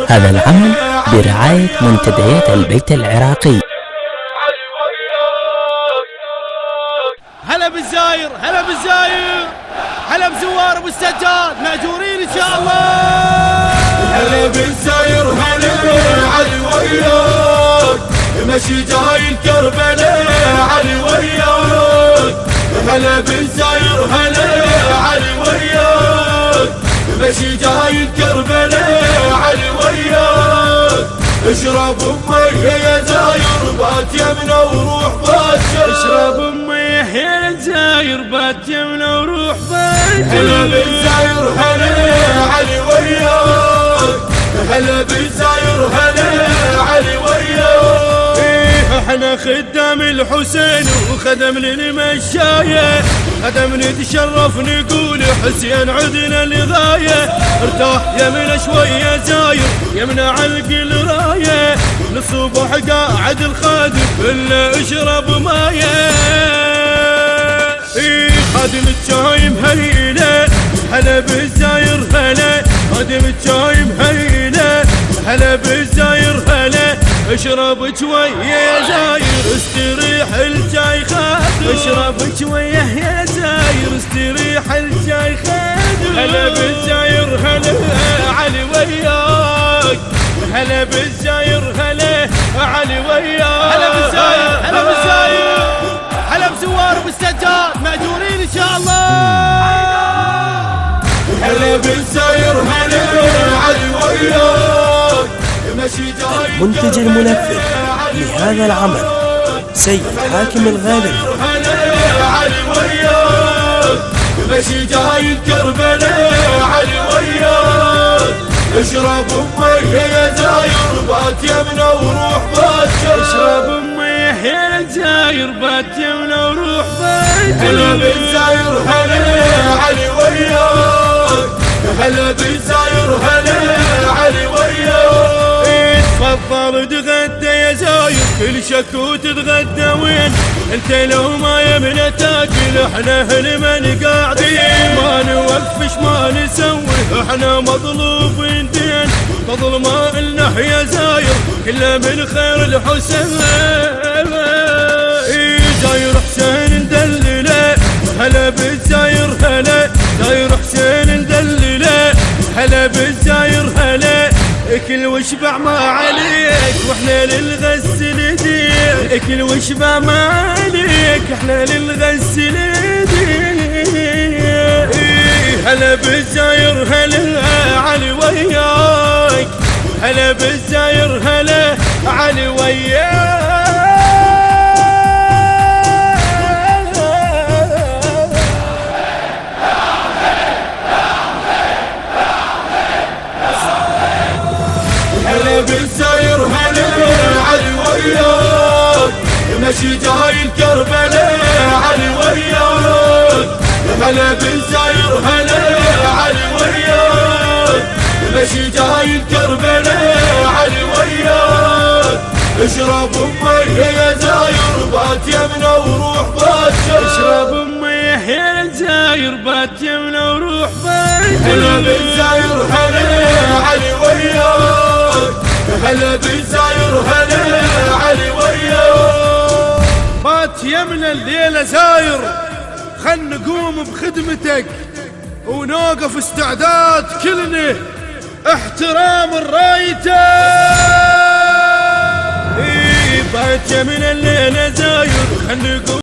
هذا العمل برعاية منتديات البيت العراقي. هلا بالزاير، هلا بالزاير، هلا بزوار ابو السجاد، مأجورين ان شاء الله. هلا بالزاير، هلا علي وياك، مشي جاي الكربلاء علي وياك. هلا بالزاير، هلا علي وياك، مشي جاي الكربلاء علي وياك. اشرب امي يا زاير بات يمنا وروح باكر. اشرب امي يا زاير بات يمنا وروح باكر. هلا بالزاير، هلا علي وياك، هلا بالزاير، هلا علي وياك. احنا خدام الحسين وخدم للمشاية، خدم نتشرف نقول حسين عدنا لغاية. ارتاح يمنا شوية زاير يمنا علق الراية، للصبح قاعد الخادم الا اشرب مايه. خادم الشاي مهيله، هلا بالزاير هلا، خادم الشاي مهيله، هلا بالزاير هلا. اشرب شويه يا زاير استريح الشاي خادم، اشرب شويه يا زاير استريح الشاي خادم. هلا بالزاير هلا علي وياك، هلا بالزاير هلا علي وياك. هلا بالزاير، هلا بالزاير، هلا بزوار ابو السجاد، مأجورين ان شاء الله. هلا بالزاير، هلا علي وياك، مشي جاي المنتج المنفذ لهذا العمل سيد حاكم الغالب. هلا علي وياك، مشي جاي الكربلاء علي وياك. اشرب امي يا زاير بات يمنا وروح باكر. اشرب امي يا زاير بات يمنا وروح باكر. هلا بالزاير، هلا علي وياك، هلا بالزاير، هلا علي وياك. تفضل تغدى يا زاير كل شكو تتغدى وين انت لو ما يمنا تاكل. احنا هالمن قاعدين ما نوقفش ما نسوي، احنا مطلوبين دين فضل ما النا يا زاير كله من خير الحسين. زاير حسين ندلله، هلا بالزاير هلا، زاير حسين ندلله، هلا بالزاير هلا. اكل واشبع ما عليك واحنا للغسل ايديك، اكل واشبع ما عليك احنا للغسل ايديك. هلا بالزاير هلا علي وياك، هلا بالزاير هلا علي وياك. هلا بالزاير، هلا علي وياك، مشي جاي الكربلاء علي وياك. هلا بالزاير، هلا علي وياك، مشي جاي الكربلاء علي وياك. اشرب امي يا زاير بات يمنا وروح باكر. اشرب امي يا زاير بات يمنا وروح باكر. هلا بالزاير، هلا علي وياك، هلا بالزاير هلا علي وياك. بات يمنا الليلة زاير، خل نقوم بخدمتك ونوقف استعداد كلنا احترام الرايته. بات يمنا الليلة زاير خل نقوم